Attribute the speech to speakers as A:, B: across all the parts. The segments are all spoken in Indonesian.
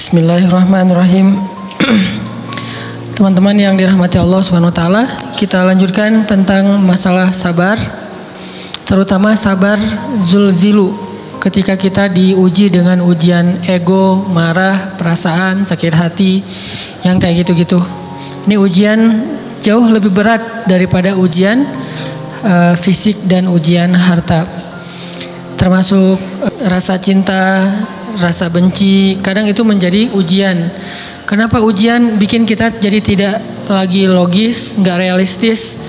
A: Bismillahirrahmanirrahim. Teman-teman yang dirahmati Allah Subhanahu wa taala, kita lanjutkan tentang masalah sabar, terutama sabar zulzilu, ketika kita diuji dengan ujian ego, marah, perasaan, sakit hati, yang kayak gitu-gitu. Ini ujian jauh lebih berat daripada ujian fisik dan ujian harta. Termasuk rasa cinta, rasa benci, kadang itu menjadi ujian. Kenapa ujian bikin kita jadi tidak lagi logis, nggak realistis,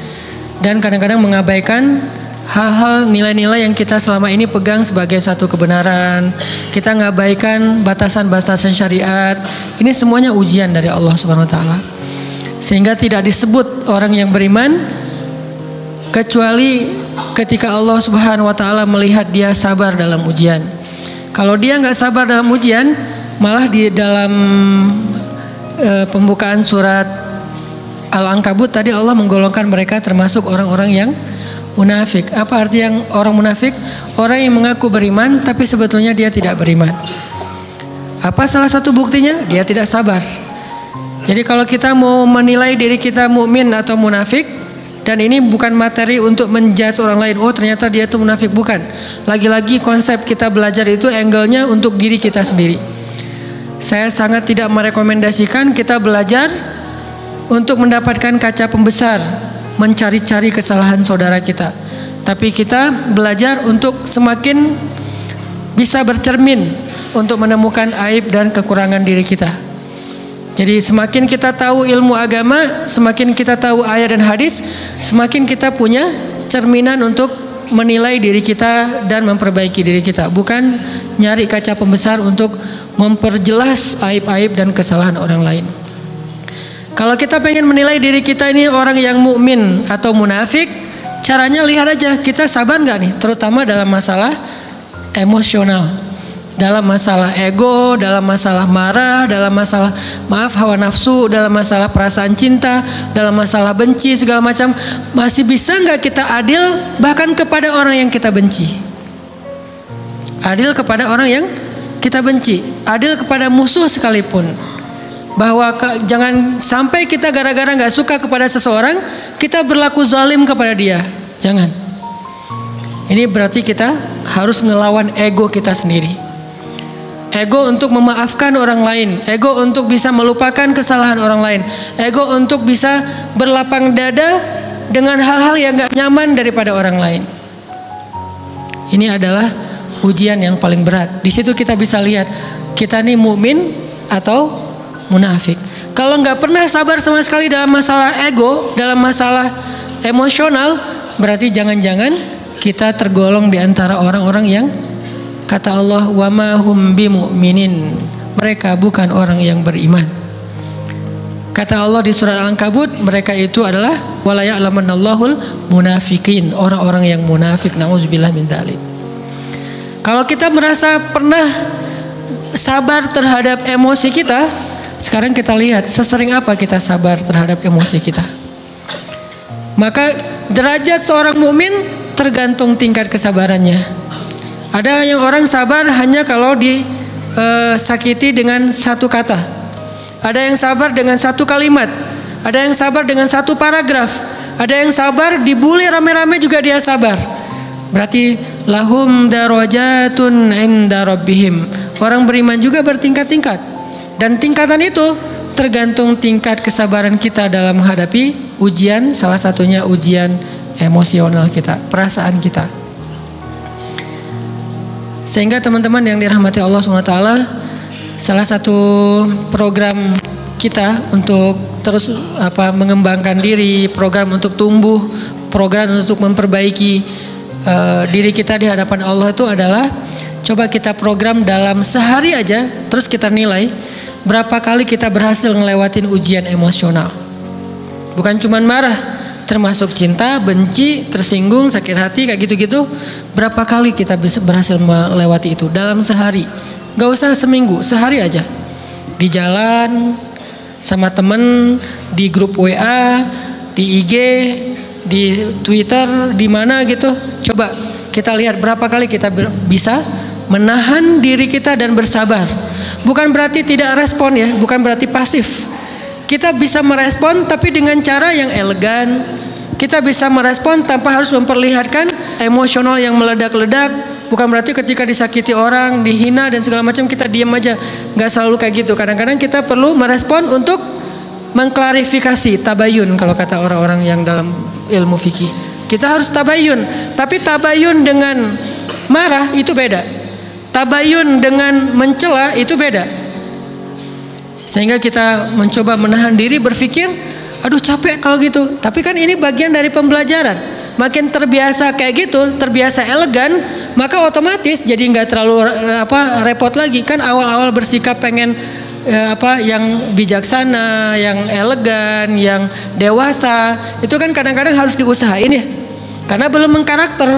A: dan kadang-kadang mengabaikan hal-hal nilai-nilai yang kita selama ini pegang sebagai satu kebenaran. Kita ngabaikan batasan-batasan syariat. Ini semuanya ujian dari Allah Subhanahu wa taala. Sehingga tidak disebut orang yang beriman kecuali ketika Allah Subhanahu wa taala melihat dia sabar dalam ujian. Kalau dia nggak sabar dalam ujian, malah di dalam pembukaan surat Al-Ankabut tadi Allah menggolongkan mereka termasuk orang-orang yang munafik. Apa arti yang orang munafik? Orang yang mengaku beriman tapi sebetulnya dia tidak beriman. Apa salah satu buktinya? Dia tidak sabar. Jadi kalau kita mau menilai diri kita mukmin atau munafik, dan ini bukan materi untuk menjudge orang lain, oh ternyata dia itu munafik, bukan. Lagi-lagi konsep kita belajar itu angle-nya untuk diri kita sendiri. Saya sangat tidak merekomendasikan kita belajar untuk mendapatkan kaca pembesar, mencari-cari kesalahan saudara kita. Tapi kita belajar untuk semakin bisa bercermin untuk menemukan aib dan kekurangan diri kita. Jadi semakin kita tahu ilmu agama, semakin kita tahu ayat dan hadis, semakin kita punya cerminan untuk menilai diri kita dan memperbaiki diri kita. Bukan nyari kaca pembesar untuk memperjelas aib-aib dan kesalahan orang lain. Kalau kita pengen menilai diri kita ini orang yang mukmin atau munafik, caranya lihat aja kita sabar nggak nih, terutama dalam masalah emosional, dalam masalah ego, dalam masalah marah, dalam masalah hawa nafsu, dalam masalah perasaan cinta, dalam masalah benci, segala macam. Masih bisa nggak kita adil bahkan kepada orang yang kita benci? Adil kepada orang yang kita benci, adil kepada musuh sekalipun. Bahwa jangan sampai kita gara-gara nggak suka kepada seseorang, kita berlaku zalim kepada dia. Jangan. Ini berarti kita harus ngelawan ego kita sendiri. Ego untuk memaafkan orang lain, ego untuk bisa melupakan kesalahan orang lain, ego untuk bisa berlapang dada dengan hal-hal yang gak nyaman daripada orang lain. Ini adalah ujian yang paling berat. Di situ kita bisa lihat kita nih mukmin atau munafik. Kalau nggak pernah sabar sama sekali dalam masalah ego, dalam masalah emosional, berarti jangan-jangan kita tergolong di antara orang-orang yang kata Allah, wa ma hum bimu'minin, mereka bukan orang yang beriman. Kata Allah di surat Al-Ankabut, mereka itu adalah wala ya'lamannallahul munafiqin, orang-orang yang munafik. Nauzubillah min dzalik. Kalau kita merasa pernah sabar terhadap emosi kita, sekarang kita lihat sesering apa kita sabar terhadap emosi kita. Maka derajat seorang mukmin tergantung tingkat kesabarannya. Ada yang orang sabar hanya kalau disakiti dengan satu kata. Ada yang sabar dengan satu kalimat. Ada yang sabar dengan satu paragraf. Ada yang sabar dibully rame-rame juga dia sabar. Berarti lahum darajatun inda rabbihim. Orang beriman juga bertingkat-tingkat. Dan tingkatan itu tergantung tingkat kesabaran kita dalam menghadapi ujian. Salah satunya ujian emosional kita, perasaan kita. Sehingga teman-teman yang dirahmati Allah SWT, salah satu program kita untuk terus mengembangkan diri, program untuk tumbuh, program untuk memperbaiki diri kita di hadapan Allah itu adalah coba kita program dalam sehari aja, terus kita nilai berapa kali kita berhasil ngelewatin ujian emosional. Bukan cuman marah, termasuk cinta, benci, tersinggung, sakit hati, kayak gitu-gitu. Berapa kali kita bisa berhasil melewati itu dalam sehari? Gak usah seminggu, sehari aja. Di jalan, sama temen, di grup WA, di IG, di Twitter, di mana gitu. Coba kita lihat berapa kali kita bisa menahan diri kita dan bersabar. Bukan berarti tidak respon ya, bukan berarti pasif. Kita bisa merespon tapi dengan cara yang elegan. Kita bisa merespon tanpa harus memperlihatkan emosional yang meledak-ledak. Bukan berarti ketika disakiti orang, dihina dan segala macam kita diam aja. Nggak selalu kayak gitu. Kadang-kadang kita perlu merespon untuk mengklarifikasi, tabayun kalau kata orang-orang yang dalam ilmu fikih. Kita harus tabayun. Tapi tabayun dengan marah itu beda. Tabayun dengan mencela itu beda. Sehingga kita mencoba menahan diri berpikir, aduh capek kalau gitu. Tapi kan ini bagian dari pembelajaran. Makin terbiasa kayak gitu, terbiasa elegan, maka otomatis jadi nggak terlalu repot lagi. Kan awal-awal bersikap pengen yang bijaksana, yang elegan, yang dewasa, itu kan kadang-kadang harus diusahain ya. Karena belum mengkarakter,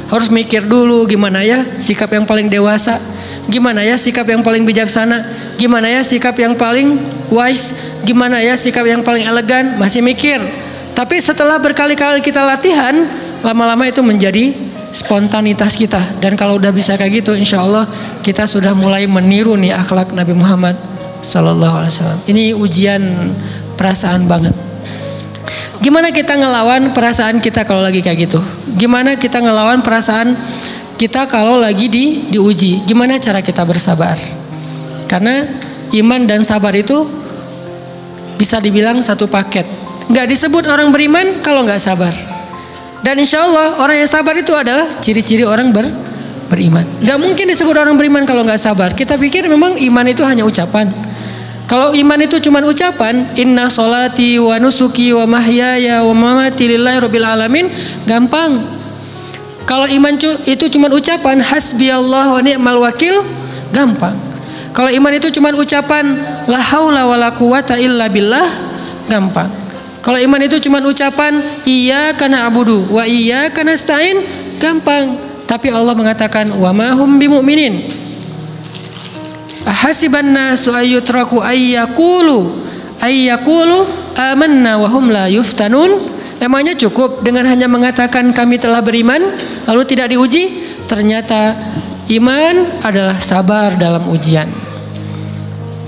A: harus mikir dulu gimana ya sikap yang paling dewasa, gimana ya sikap yang paling bijaksana, gimana ya sikap yang paling wise, gimana ya sikap yang paling elegan, masih mikir. Tapi setelah berkali-kali kita latihan, lama-lama itu menjadi spontanitas kita. Dan kalau udah bisa kayak gitu, insya Allah kita sudah mulai meniru nih akhlak Nabi Muhammad Sallallahu Alaihi Wasallam. Ini ujian perasaan banget. Gimana kita ngelawan perasaan kita kalau lagi kayak gitu? Gimana kita ngelawan perasaan kita kalau lagi diuji? Gimana cara kita bersabar? Karena iman dan sabar itu bisa dibilang satu paket. Nggak disebut orang beriman kalau nggak sabar. Dan insya Allah orang yang sabar itu adalah ciri-ciri orang beriman. Nggak mungkin disebut orang beriman kalau nggak sabar. Kita pikir memang iman itu hanya ucapan. Kalau iman itu cuma ucapan, inna sholati wa nusuki wa mahyaya wa mamati lillahi rabbil alamin, gampang. Kalau iman itu cuma ucapan, hasbiyallah wa ni'mal wakil, gampang. Kalau iman itu cuma ucapan, la haula wa la quwata illa billah, gampang. Kalau iman itu cuma ucapan, iyyaka na'budu wa iyyaka nasta'in, gampang. Tapi Allah mengatakan, wa ma hum bimu'minin. Ahasiban nasu ayyutraku ayyakulu amanna wa hum la yuftanun. Emangnya cukup dengan hanya mengatakan kami telah beriman lalu tidak diuji? Ternyata iman adalah sabar dalam ujian.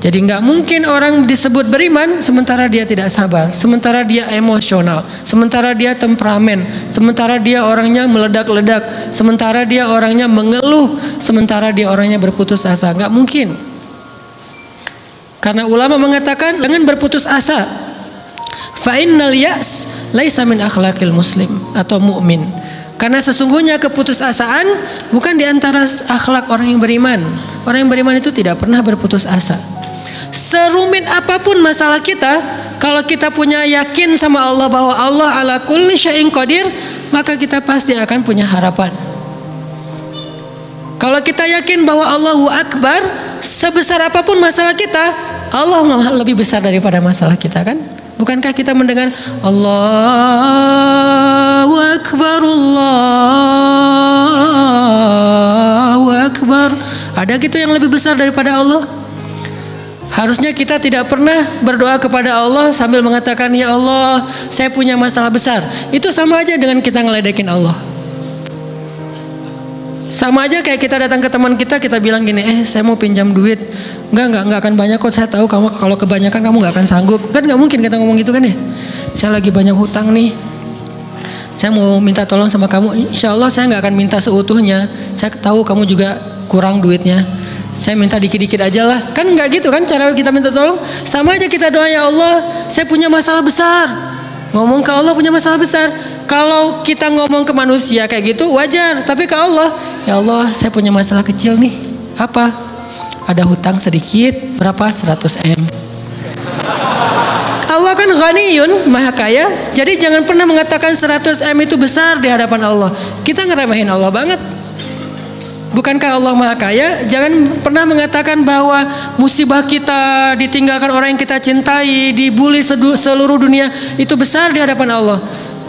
A: Jadi nggak mungkin orang disebut beriman sementara dia tidak sabar, sementara dia emosional, sementara dia temperamen, sementara dia orangnya meledak-ledak, sementara dia orangnya mengeluh, sementara dia orangnya berputus asa. Nggak mungkin. Karena ulama mengatakan jangan berputus asa. Fa innal ya's laisa min akhlaqil muslim atau mukmin. Karena sesungguhnya keputusasaan bukan di antara akhlak orang yang beriman. Orang yang beriman itu tidak pernah berputus asa. Serumit apapun masalah kita, kalau kita punya yakin sama Allah bahwa Allah ala kulli syai'in qadir, maka kita pasti akan punya harapan. Kalau kita yakin bahwa Allahu Akbar, sebesar apapun masalah kita, Allah lebih besar daripada masalah kita, kan? Bukankah kita mendengar Allahu Akbar, Allahu Akbar? Ada gitu yang lebih besar daripada Allah? Harusnya kita tidak pernah berdoa kepada Allah sambil mengatakan, ya Allah, saya punya masalah besar. Itu sama aja dengan kita ngeledekin Allah. Sama aja kayak kita datang ke teman kita bilang gini, saya mau pinjam duit. Enggak akan banyak kok, saya tahu kamu kalau kebanyakan kamu nggak akan sanggup. Kan nggak mungkin kita ngomong gitu kan ya. Saya lagi banyak hutang nih, saya mau minta tolong sama kamu. Insya Allah saya nggak akan minta seutuhnya. Saya tahu kamu juga kurang duitnya, saya minta dikit-dikit aja lah. Kan nggak gitu kan cara kita minta tolong. Sama aja kita doa, ya Allah, saya punya masalah besar. Ngomong ke Allah punya masalah besar. Kalau kita ngomong ke manusia kayak gitu wajar, tapi ke Allah, ya Allah, saya punya masalah kecil nih. Apa? Ada hutang sedikit, berapa? 100 M. Allah kan ghaniyun, maha kaya. Jadi jangan pernah mengatakan 100 M itu besar di hadapan Allah. Kita ngeremehin Allah banget. Bukankah Allah maha kaya? Jangan pernah mengatakan bahwa musibah kita, ditinggalkan orang yang kita cintai, dibully seluruh dunia, itu besar di hadapan Allah.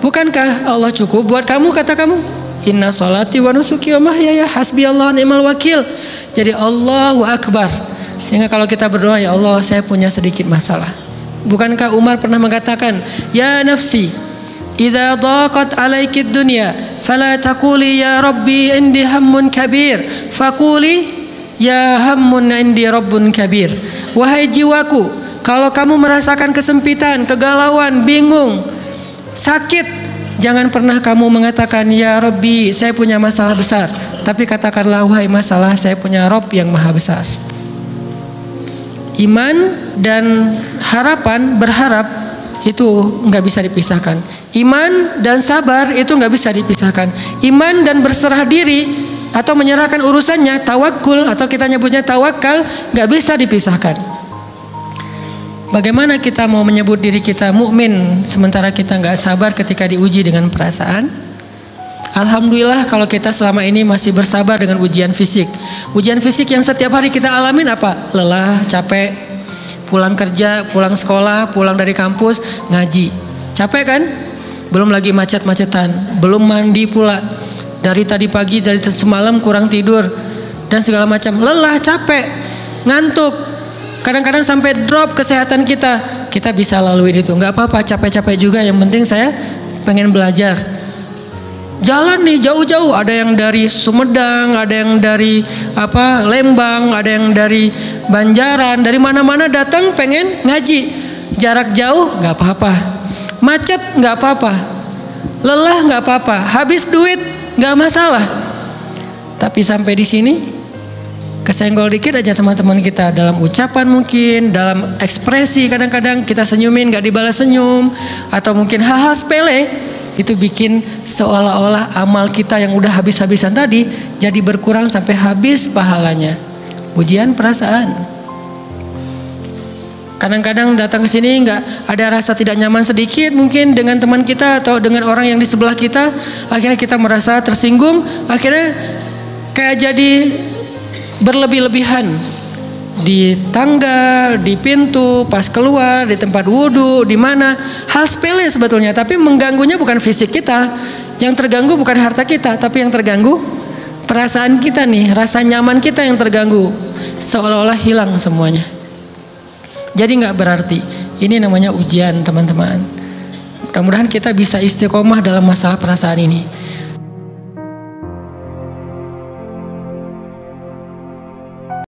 A: Bukankah Allah cukup buat kamu, kata kamu? Inna sholati wa nusuki wa mahyaya hasbiyallahu ni'mal wakil. Jadi Allahu Akbar. Sehingga kalau kita berdoa, ya Allah, saya punya sedikit masalah. Bukankah Umar pernah mengatakan, ya nafsi, idza daqat alaikid dunya fala taquli ya rabbi indi hammun kabir, faquli Ya hammun indi rabbun kabir. Wahai jiwaku, kalau kamu merasakan kesempitan, kegalauan, bingung, sakit, jangan pernah kamu mengatakan ya Rabbi, saya punya masalah besar. Tapi katakanlah, wahai masalah, saya punya Rabb yang maha besar. Iman dan harapan, berharap, itu nggak bisa dipisahkan. Iman dan sabar itu nggak bisa dipisahkan. Iman dan berserah diri atau menyerahkan urusannya, tawakul atau kita nyebutnya tawakal, nggak bisa dipisahkan. Bagaimana kita mau menyebut diri kita mukmin sementara kita nggak sabar ketika diuji dengan perasaan? Alhamdulillah kalau kita selama ini masih bersabar dengan ujian fisik. Ujian fisik yang setiap hari kita alamin apa? Lelah, capek, pulang kerja, pulang sekolah, pulang dari kampus, ngaji. Capek kan? Belum lagi macet-macetan, belum mandi pula. Dari tadi pagi, dari semalam kurang tidur dan segala macam, lelah, capek, ngantuk, kadang-kadang sampai drop kesehatan kita. Kita bisa laluin itu, nggak apa-apa, capek-capek juga. Yang penting saya pengen belajar. Jalan nih jauh-jauh, ada yang dari Sumedang, ada yang dari Lembang, ada yang dari Banjaran, dari mana-mana datang pengen ngaji. Jarak jauh nggak apa-apa, macet nggak apa-apa, lelah nggak apa-apa, habis duit nggak masalah. Tapi sampai di sini kesenggol dikit aja sama teman kita, dalam ucapan mungkin, dalam ekspresi, kadang-kadang kita senyumin nggak dibalas senyum, atau mungkin hal-hal sepele, itu bikin seolah-olah amal kita yang udah habis-habisan tadi jadi berkurang sampai habis pahalanya. Ujian perasaan. Kadang-kadang datang ke sini nggak ada rasa tidak nyaman sedikit mungkin dengan teman kita atau dengan orang yang di sebelah kita, akhirnya kita merasa tersinggung, akhirnya kayak jadi berlebih-lebihan di tangga, di pintu, pas keluar, di tempat wudhu, di mana, hal sepele sebetulnya, tapi mengganggunya bukan fisik kita, yang terganggu bukan harta kita, tapi yang terganggu perasaan kita nih, rasa nyaman kita yang terganggu, seolah-olah hilang semuanya. Jadi nggak berarti. Ini namanya ujian teman-teman. Mudah-mudahan kita bisa istiqomah dalam masalah perasaan ini.